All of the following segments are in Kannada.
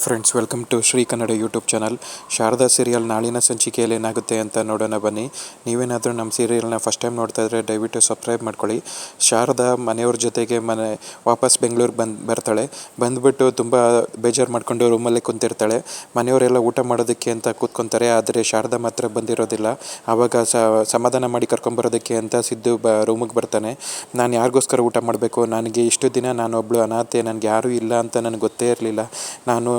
Friends, welcome to Shri Kannada YouTube channel. Sharada serial ನಾಳಿನ ಸಂಚಿಕೆಯಲ್ಲಿ ಏನಾಗುತ್ತೆ ಅಂತ ನೋಡೋಣ ಬನ್ನಿ. ನೀವೇನಾದರೂ ನಮ್ಮ ಸೀರಿಯಲ್ನ ಫಸ್ಟ್ ಟೈಮ್ ನೋಡ್ತಾ ಇದ್ದರೆ ದಯವಿಟ್ಟು ಸಬ್ಸ್ಕ್ರೈಬ್ ಮಾಡ್ಕೊಳ್ಳಿ. ಶಾರದಾ ಮನೆಯವ್ರ ಜೊತೆಗೆ ವಾಪಸ್ ಬೆಂಗಳೂರಿಗೆ ಬರ್ತಾಳೆ. ಬಂದುಬಿಟ್ಟು ತುಂಬ ಬೇಜಾರು ಮಾಡ್ಕೊಂಡು ರೂಮಲ್ಲೇ ಕುಂತಿರ್ತಾಳೆ. ಮನೆಯವರೆಲ್ಲ ಊಟ ಮಾಡೋದಕ್ಕೆ ಅಂತ ಕೂತ್ಕೊತಾರೆ. ಆದರೆ ಶಾರದಾ ಮಾತ್ರ ಬಂದಿರೋದಿಲ್ಲ. ಆವಾಗ ಸಮಾಧಾನ ಮಾಡಿ ಕರ್ಕೊಂಬರೋದಕ್ಕೆ ಅಂತ ಸಿದ್ದು ರೂಮಿಗೆ ಬರ್ತಾನೆ. ನಾನು ಯಾರಿಗೋಸ್ಕರ ಊಟ ಮಾಡಬೇಕು? ನನಗೆ ಇಷ್ಟು ದಿನ ನಾನೊಬ್ಬಳು ಅನಾಥೆ, ನನಗೆ ಯಾರೂ ಇಲ್ಲ ಅಂತ ನನಗೆ ಗೊತ್ತೇ ಇರಲಿಲ್ಲ. ನಾನು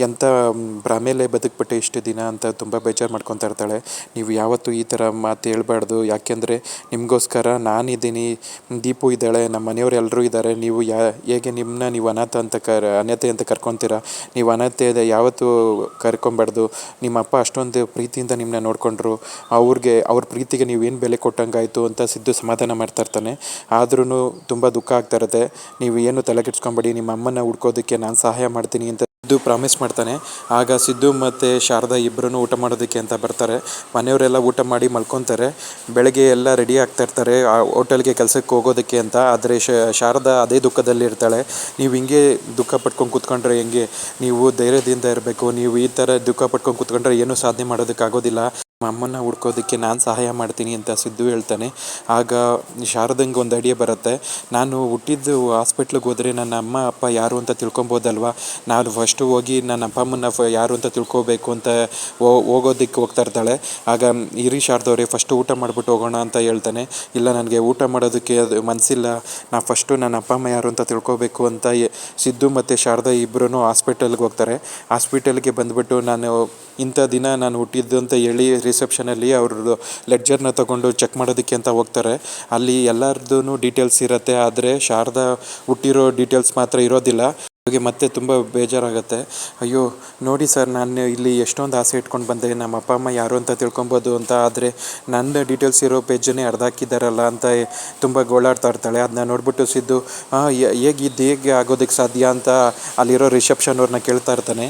ಎಂಥ ಭ್ರಮೇಲೆ ಬದುಕ್ಬಿಟ್ಟೆ ಇಷ್ಟು ದಿನ ಅಂತ ತುಂಬ ಬೇಜಾರು ಮಾಡ್ಕೊತಾ ಇರ್ತಾಳೆ. ನೀವು ಯಾವತ್ತೂ ಈ ಥರ ಮಾತು ಹೇಳ್ಬಾರ್ದು, ಯಾಕೆಂದರೆ ನಿಮಗೋಸ್ಕರ ನಾನಿದ್ದೀನಿ, ದೀಪು ಇದ್ದಾಳೆ, ನಮ್ಮ ಮನೆಯವರು ಎಲ್ಲರೂ ಇದ್ದಾರೆ. ನೀವು ಹೇಗೆ ನಿಮ್ಮನ್ನ ನೀವು ಅನಾಥೆ ಅಂತ ಕರ್ಕೊತೀರಾ? ನೀವು ಅನಾಥೆ ಯಾವತ್ತೂ ಕರ್ಕೊಬಾರ್ದು. ನಿಮ್ಮ ಅಪ್ಪ ಅಷ್ಟೊಂದು ಪ್ರೀತಿಯಿಂದ ನಿಮ್ಮನ್ನ ನೋಡಿಕೊಂಡ್ರು. ಅವ್ರ ಪ್ರೀತಿಗೆ ನೀವೇನು ಬೆಲೆ ಕೊಟ್ಟಂಗಾಯಿತು ಅಂತ ಸಿದ್ದು ಸಮಾಧಾನ ಮಾಡ್ತಾ ಇರ್ತಾನೆ. ಆದ್ರೂ ತುಂಬ ದುಃಖ ಆಗ್ತಾ ಇರುತ್ತೆ. ನೀವು ಏನು ತಲೆಕೆಡ್ಸ್ಕೊಬೇಡಿ, ನಿಮ್ಮ ಅಮ್ಮನ ಹುಡ್ಕೋದಕ್ಕೆ ನಾನು ಸಹಾಯ ಮಾಡ್ತೀನಿ ಅಂತ ಸಿದ್ದು ಪ್ರಾಮಿಸ್ ಮಾಡ್ತಾನೆ. ಆಗ ಸಿದ್ದು ಮತ್ತು ಶಾರದಾ ಇಬ್ಬರೂ ಊಟ ಮಾಡೋದಕ್ಕೆ ಅಂತ ಬರ್ತಾರೆ. ಮನೆಯವರೆಲ್ಲ ಊಟ ಮಾಡಿ ಮಲ್ಕೊತಾರೆ. ಬೆಳಗ್ಗೆ ಎಲ್ಲ ರೆಡಿ ಆಗ್ತಾ ಇರ್ತಾರೆ ಹೋಟೆಲ್ಗೆ ಕೆಲಸಕ್ಕೆ ಹೋಗೋದಕ್ಕೆ ಅಂತ. ಆದರೆ ಶಾರದಾ ಅದೇ ದುಃಖದಲ್ಲಿ ಇರ್ತಾಳೆ. ನೀವು ಹಿಂಗೆ ದುಃಖ ಪಟ್ಕೊಂಡು ಕೂತ್ಕೊಂಡ್ರೆ ಹೆಂಗೆ? ನೀವು ಧೈರ್ಯದಿಂದ ಇರಬೇಕು. ನೀವು ಈ ಥರ ದುಃಖ ಪಟ್ಕೊಂಡು ಕೂತ್ಕೊಂಡ್ರೆ ಏನೂ ಸಾಧನೆ ಮಾಡೋದಕ್ಕಾಗೋದಿಲ್ಲ. ನಮ್ಮ ಅಮ್ಮನ ಹುಡ್ಕೋದಕ್ಕೆ ನಾನು ಸಹಾಯ ಮಾಡ್ತೀನಿ ಅಂತ ಸಿದ್ದು ಹೇಳ್ತಾನೆ. ಆಗ ಶಾರದಂಗೆ ಒಂದು ಐಡಿಯಾ ಬರುತ್ತೆ. ನಾನು ಹುಟ್ಟಿದ್ದು ಹಾಸ್ಪಿಟ್ಲಿಗೆ ಹೋದರೆ ನನ್ನ ಅಮ್ಮ ಅಪ್ಪ ಯಾರು ಅಂತ ತಿಳ್ಕೊಬೋದಲ್ವ. ನಾನು ಫಸ್ಟು ಹೋಗಿ ನನ್ನ ಅಪ್ಪ ಅಮ್ಮನ ಯಾರು ಅಂತ ತಿಳ್ಕೊಬೇಕು ಅಂತ ಹೋಗೋದಕ್ಕೆ ಹೋಗ್ತಾ ಇರ್ತಾಳೆ. ಆಗ ಇರಿ ಶಾರದವ್ರೆ, ಫಸ್ಟು ಊಟ ಮಾಡಿಬಿಟ್ಟು ಹೋಗೋಣ ಅಂತ ಹೇಳ್ತಾನೆ. ಇಲ್ಲ, ನನಗೆ ಊಟ ಮಾಡೋದಕ್ಕೆ ಅದು ಮನಸ್ಸಿಲ್ಲ, ನಾ ಫಸ್ಟು ನನ್ನ ಅಪ್ಪ ಅಮ್ಮ ಯಾರು ಅಂತ ತಿಳ್ಕೊಬೇಕು ಅಂತ ಸಿದ್ದು ಮತ್ತು ಶಾರದಾ ಇಬ್ಬರೂ ಹಾಸ್ಪಿಟಲ್ಗೆ ಹೋಗ್ತಾರೆ. ಹಾಸ್ಪಿಟಲ್ಗೆ ಬಂದುಬಿಟ್ಟು ನಾನು ಇಂಥ ದಿನ ನಾನು ಹುಟ್ಟಿದ್ದು ಅಂತ ಹೇಳಿ ರಿಸೆಪ್ಷನಲ್ಲಿ ಅವ್ರದ್ದು ಲೆಡ್ಜರ್ನ ತೊಗೊಂಡು ಚೆಕ್ ಮಾಡೋದಕ್ಕೆ ಅಂತ ಹೋಗ್ತಾರೆ. ಅಲ್ಲಿ ಎಲ್ಲರದ್ದು ಡೀಟೇಲ್ಸ್ ಇರುತ್ತೆ, ಆದರೆ ಶಾರದಾ ಹುಟ್ಟಿರೋ ಡೀಟೇಲ್ಸ್ ಮಾತ್ರ ಇರೋದಿಲ್ಲ. ಹಾಗೆ ಮತ್ತೆ ತುಂಬ ಬೇಜಾರಾಗುತ್ತೆ. ಅಯ್ಯೋ ನೋಡಿ ಸರ್, ನಾನು ಇಲ್ಲಿ ಎಷ್ಟೊಂದು ಆಸೆ ಇಟ್ಕೊಂಡು ಬಂದೆ ನಮ್ಮ ಅಪ್ಪ ಅಮ್ಮ ಯಾರು ಅಂತ ತಿಳ್ಕೊಬೋದು ಅಂತ, ಆದರೆ ನನ್ನ ಡೀಟೇಲ್ಸ್ ಇರೋ ಪೇಜನ್ನೇ ಅರ್ಧ ಹಾಕಿದ್ದಾರಲ್ಲ ಅಂತ ತುಂಬ ಗೋಳಾಡ್ತಾ ಇರ್ತಾಳೆ. ಅದನ್ನ ನೋಡ್ಬಿಟ್ಟು ಸಿದ್ದು ಹೇಗೆ ಆಗೋದಕ್ಕೆ ಸಾಧ್ಯ ಅಂತ ಅಲ್ಲಿರೋ ರಿಸೆಪ್ಷನ್ ಅವ್ರನ್ನ ಕೇಳ್ತಾ ಇರ್ತಾನೆ.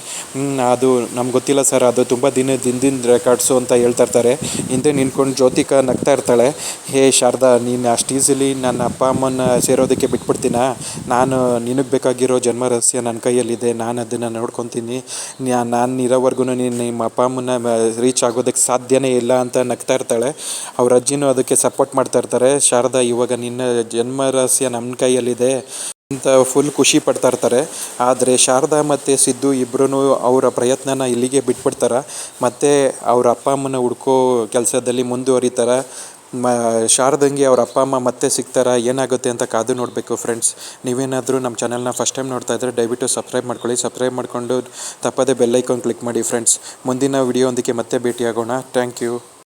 ಅದು ನಮ್ಗೆ ಗೊತ್ತಿಲ್ಲ ಸರ್, ಅದು ತುಂಬ ದಿನದಿಂದ ರೆಕಾರ್ಡ್ಸು ಅಂತ ಹೇಳ್ತಾ ಇರ್ತಾರೆ. ಹಿಂದೆ ನಿಂತ್ಕೊಂಡು ಜ್ಯೋತಿಕಾ ನಗ್ತಾ ಇರ್ತಾಳೆ. ಹೇ ಶಾರದಾ, ನೀನು ಅಷ್ಟು ಈಸಿಲಿ ನನ್ನ ಅಪ್ಪ ಅಮ್ಮನ ಸೇರೋದಕ್ಕೆ ಬಿಟ್ಬಿಡ್ತೀನಾ? ನಾನು ನಿನಗೆ ಬೇಕಾಗಿರೋ ಜನ್ಮ ನನ್ನ ಕೈಯಲ್ಲಿದೆ, ನಾನು ಅದನ್ನು ನೋಡ್ಕೊತೀನಿ. ನಾನು ಇರೋವರೆಗೂ ನಿಮ್ಮ ಅಪ್ಪ ಅಮ್ಮನ ರೀಚ್ ಆಗೋದಕ್ಕೆ ಸಾಧ್ಯನೇ ಇಲ್ಲ ಅಂತ ನಗ್ತಾ ಇರ್ತಾಳೆ. ಅವ್ರ ಅಜ್ಜಿನೂ ಅದಕ್ಕೆ ಸಪೋರ್ಟ್ ಮಾಡ್ತಾ ಇರ್ತಾರೆ. ಶಾರದಾ, ಇವಾಗ ನಿನ್ನ ಜನ್ಮ ರಹಸ್ಯ ನಮ್ಮ ಕೈಯಲ್ಲಿದೆ ಅಂತ ಫುಲ್ ಖುಷಿ ಪಡ್ತಾ ಇರ್ತಾರೆ. ಆದರೆ ಶಾರದಾ ಮತ್ತು ಸಿದ್ದು ಇಬ್ಬರೂ ಅವರ ಪ್ರಯತ್ನನ ಇಲ್ಲಿಗೆ ಬಿಟ್ಬಿಡ್ತಾರೆ. ಮತ್ತು ಅವ್ರ ಅಪ್ಪ ಅಮ್ಮನ ಹುಡ್ಕೋ ಕೆಲಸದಲ್ಲಿ ಮುಂದುವರಿತಾರೆ. ಶಾರದಂಗೆ ಅವ್ರ ಅಪ್ಪ ಅಮ್ಮ ಮತ್ತೆ ಸಿಗ್ತಾರ, ಏನಾಗುತ್ತೆ ಅಂತ ಕಾದು ನೋಡಬೇಕು. ಫ್ರೆಂಡ್ಸ್, ನೀವೇನಾದರೂ ನಮ್ಮ ಚಾನಲ್ನ ಫಸ್ಟ್ ಟೈಮ್ ನೋಡ್ತಾ ಇದ್ದರೆ ದಯವಿಟ್ಟು ಸಬ್ಸ್ಕ್ರೈಬ್ ಮಾಡ್ಕೊಳ್ಳಿ. ಸಬ್ಸ್ಕ್ರೈಬ್ ಮಾಡಿಕೊಂಡು ತಪ್ಪದೇ ಬೆಲ್ ಐಕಾನ್ ಕ್ಲಿಕ್ ಮಾಡಿ. ಫ್ರೆಂಡ್ಸ್, ಮುಂದಿನ ವಿಡಿಯೋ ಒಂದಕ್ಕೆ ಮತ್ತೆ ಭೇಟಿಯಾಗೋಣ. Thank you.